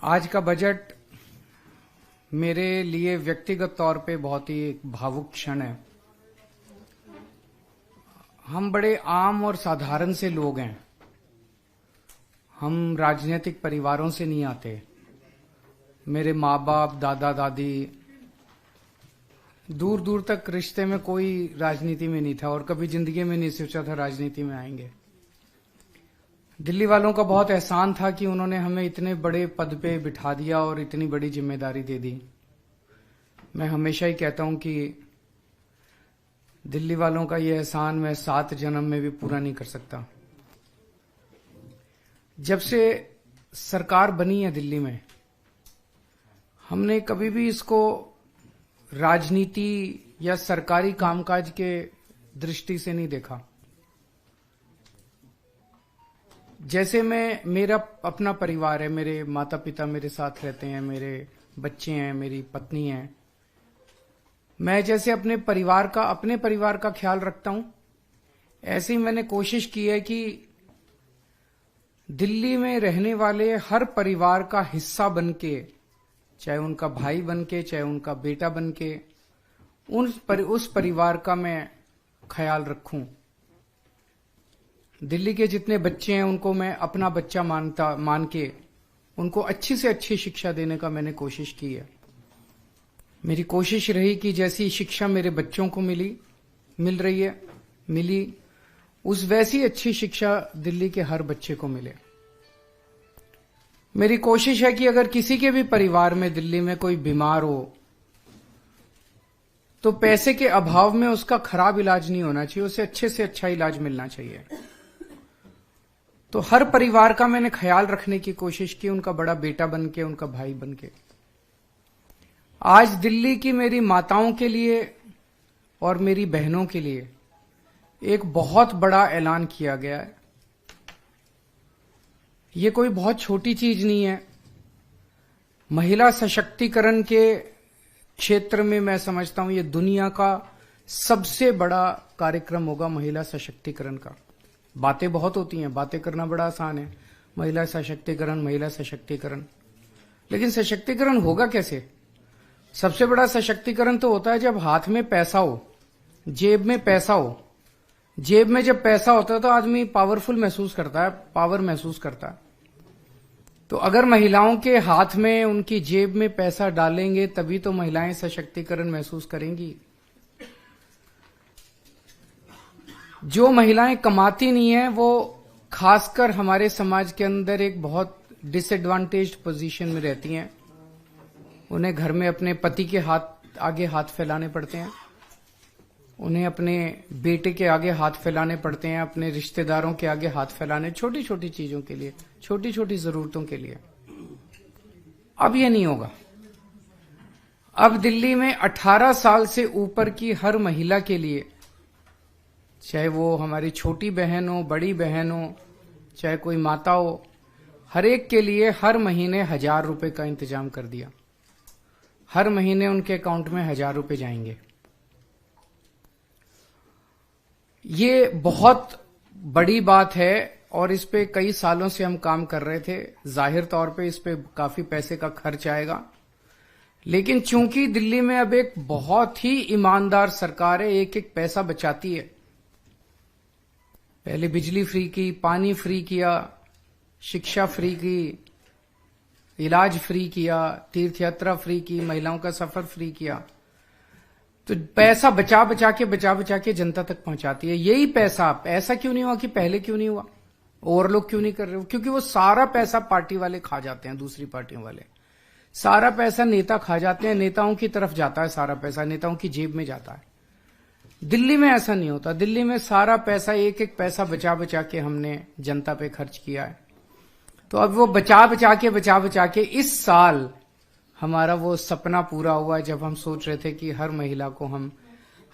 आज का बजट मेरे लिए व्यक्तिगत तौर पे बहुत ही एक भावुक क्षण है। हम बड़े आम और साधारण से लोग हैं। हम राजनीतिक परिवारों से नहीं आते। मेरे माँ बाप, दादा दादी, दूर दूर तक रिश्ते में कोई राजनीति में नहीं था और कभी जिंदगी में नहीं सोचा था राजनीति में आएंगे। दिल्ली वालों का बहुत एहसान था कि उन्होंने हमें इतने बड़े पद पे बिठा दिया और इतनी बड़ी जिम्मेदारी दे दी। मैं हमेशा ही कहता हूं कि दिल्ली वालों का ये एहसान मैं 7 जन्म में भी पूरा नहीं कर सकता। जब से सरकार बनी है दिल्ली में, हमने कभी भी इसको राजनीति या सरकारी कामकाज के दृष्टि से नहीं देखा। जैसे मेरा अपना परिवार है, मेरे माता पिता मेरे साथ रहते हैं, मेरे बच्चे हैं, मेरी पत्नी है। मैं जैसे अपने परिवार का ख्याल रखता हूं, ऐसे ही मैंने कोशिश की है कि दिल्ली में रहने वाले हर परिवार का हिस्सा बनके, चाहे उनका भाई बनके, चाहे उनका बेटा बनके, उस परिवार का मैं ख्याल रखूं। दिल्ली के जितने बच्चे हैं उनको मैं अपना बच्चा मान के उनको अच्छी से अच्छी शिक्षा देने का मैंने कोशिश की है। मेरी कोशिश रही कि जैसी शिक्षा मेरे बच्चों को मिली उस वैसी अच्छी शिक्षा दिल्ली के हर बच्चे को मिले। मेरी कोशिश है कि अगर किसी के भी परिवार में दिल्ली में कोई बीमार हो तो पैसे के अभाव में उसका खराब इलाज नहीं होना चाहिए, उसे अच्छे से अच्छा इलाज मिलना चाहिए। तो हर परिवार का मैंने ख्याल रखने की कोशिश की, उनका बड़ा बेटा बनके, उनका भाई बनके। आज दिल्ली की मेरी माताओं के लिए और मेरी बहनों के लिए एक बहुत बड़ा ऐलान किया गया है। ये कोई बहुत छोटी चीज नहीं है। महिला सशक्तिकरण के क्षेत्र में मैं समझता हूं ये दुनिया का सबसे बड़ा कार्यक्रम होगा महिला सशक्तिकरण का। बातें बहुत होती हैं, बातें करना बड़ा आसान है, महिला सशक्तिकरण, लेकिन सशक्तिकरण होगा कैसे? सबसे बड़ा सशक्तिकरण तो होता है जब हाथ में पैसा हो, जेब में पैसा हो। जेब में जब पैसा होता है तो आदमी पावरफुल महसूस करता है, पावर महसूस करता है। तो अगर महिलाओं के हाथ में, उनकी जेब में पैसा डालेंगे तभी तो महिलाएं सशक्तिकरण महसूस करेंगी। जो महिलाएं कमाती नहीं है वो खासकर हमारे समाज के अंदर एक बहुत डिसएडवांटेज्ड पोजीशन में रहती हैं। उन्हें घर में अपने पति के आगे हाथ फैलाने पड़ते हैं, उन्हें अपने बेटे के आगे हाथ फैलाने पड़ते हैं, अपने रिश्तेदारों के आगे हाथ फैलाने, छोटी छोटी चीजों के लिए, छोटी छोटी जरूरतों के लिए। अब ये नहीं होगा। अब दिल्ली में 18 साल से ऊपर की हर महिला के लिए, चाहे वो हमारी छोटी बहन हो, बड़ी बहन हो, चाहे कोई माता हो, हर एक के लिए हर महीने 1000 रुपए का इंतजाम कर दिया। हर महीने उनके अकाउंट में 1000 रुपए जाएंगे। ये बहुत बड़ी बात है और इस पे कई सालों से हम काम कर रहे थे। जाहिर तौर पे इस पे काफी पैसे का खर्च आएगा, लेकिन चूंकि दिल्ली में अब एक बहुत ही ईमानदार सरकार है, एक एक पैसा बचाती है। पहले बिजली फ्री की, पानी फ्री किया, शिक्षा फ्री की, इलाज फ्री किया, तीर्थ यात्रा फ्री की, महिलाओं का सफर फ्री किया। तो पैसा बचा बचा के जनता तक पहुंचाती है। यही पैसा, ऐसा क्यों नहीं हुआ कि पहले क्यों नहीं हुआ, और लोग क्यों नहीं कर रहे हो? क्योंकि वो सारा पैसा पार्टी वाले खा जाते हैं, दूसरी पार्टियों वाले सारा पैसा नेता खा जाते हैं, नेताओं की तरफ जाता है, सारा पैसा नेताओं की जेब में जाता है। दिल्ली में ऐसा नहीं होता। दिल्ली में सारा पैसा, एक एक पैसा बचा के हमने जनता पे खर्च किया है। तो अब वो बचा के इस साल हमारा वो सपना पूरा हुआ जब हम सोच रहे थे कि हर महिला को हम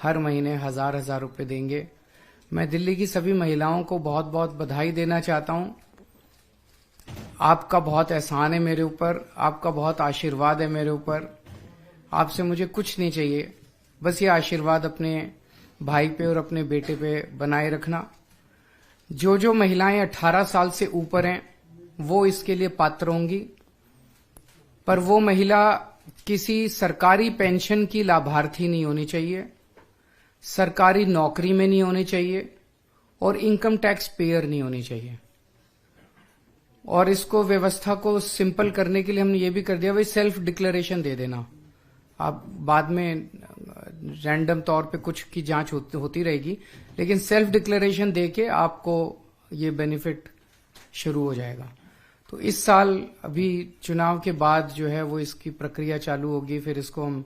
हर महीने 1000 रुपए देंगे। मैं दिल्ली की सभी महिलाओं को बहुत बहुत बधाई देना चाहता हूं। आपका बहुत एहसान है मेरे ऊपर, आपका बहुत आशीर्वाद है मेरे ऊपर। आपसे मुझे कुछ नहीं चाहिए, बस ये आशीर्वाद अपने भाई पे और अपने बेटे पे बनाए रखना। जो महिलाएं 18 साल से ऊपर हैं वो इसके लिए पात्र होंगी। पर वो महिला किसी सरकारी पेंशन की लाभार्थी नहीं होनी चाहिए, सरकारी नौकरी में नहीं होनी चाहिए और इनकम टैक्स पेयर नहीं होनी चाहिए। और इसको व्यवस्था को सिंपल करने के लिए हमने ये भी कर दिया, भाई सेल्फ डिक्लेरेशन दे देना। आप बाद में रैंडम तौर पे कुछ की जांच होती रहेगी, लेकिन सेल्फ डिक्लेरेशन देके आपको ये बेनिफिट शुरू हो जाएगा। तो इस साल अभी चुनाव के बाद जो है वो इसकी प्रक्रिया चालू होगी, फिर इसको हम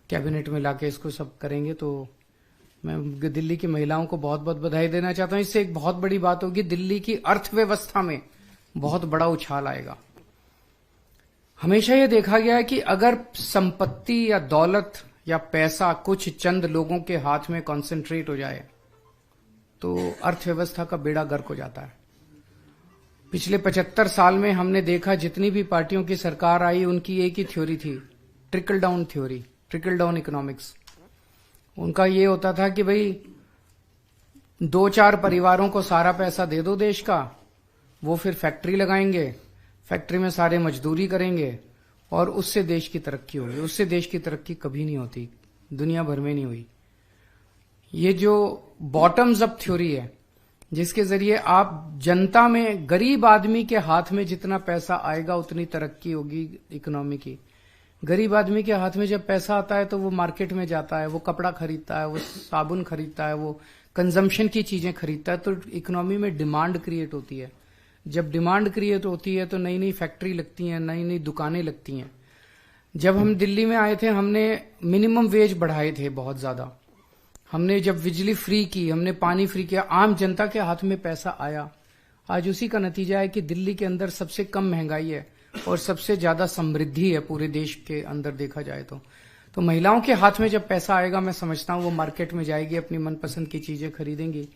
कैबिनेट में लाके इसको सब करेंगे। तो मैं दिल्ली की महिलाओं को बहुत बहुत बधाई देना चाहता हूं। इससे एक बहुत बड़ी बात होगी, दिल्ली की अर्थव्यवस्था में बहुत बड़ा उछाल आएगा। हमेशा यह देखा गया है कि अगर संपत्ति या दौलत या पैसा कुछ चंद लोगों के हाथ में कॉन्सेंट्रेट हो जाए तो अर्थव्यवस्था का बेड़ा गर्क हो जाता है। पिछले 75 साल में हमने देखा जितनी भी पार्टियों की सरकार आई उनकी एक ही थ्योरी थी, trickle down theory, trickle down economics. उनका ये होता था कि भाई 2-4 परिवारों को सारा पैसा दे दो देश का, वो फिर फैक्ट्री लगाएंगे, फैक्ट्री में सारे मजदूरी करेंगे और उससे देश की तरक्की होगी। उससे देश की तरक्की कभी नहीं होती, दुनिया भर में नहीं हुई। ये जो बॉटम्स अप थ्योरी है, जिसके जरिए आप जनता में, गरीब आदमी के हाथ में जितना पैसा आएगा उतनी तरक्की होगी इकोनॉमी की। गरीब आदमी के हाथ में जब पैसा आता है तो वो मार्केट में जाता है, वो कपड़ा खरीदता है, वो साबुन खरीदता है, वो कंजम्पशन की चीजें खरीदता है, तो इकोनॉमी में डिमांड क्रिएट होती है। जब डिमांड क्रिएट होती है तो नई नई फैक्ट्री लगती हैं, नई नई दुकानें लगती हैं। जब हम दिल्ली में आए थे हमने मिनिमम वेज बढ़ाए थे बहुत ज्यादा। हमने जब बिजली फ्री की, हमने पानी फ्री किया, आम जनता के हाथ में पैसा आया। आज उसी का नतीजा है कि दिल्ली के अंदर सबसे कम महंगाई है और सबसे ज्यादा समृद्धि है पूरे देश के अंदर देखा जाए तो महिलाओं के हाथ में जब पैसा आएगा, मैं समझता हूं वो मार्केट में जाएगी, अपनी मनपसंद की चीजें खरीदेंगी,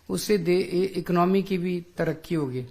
उससे इकोनॉमी की भी तरक्की होगी।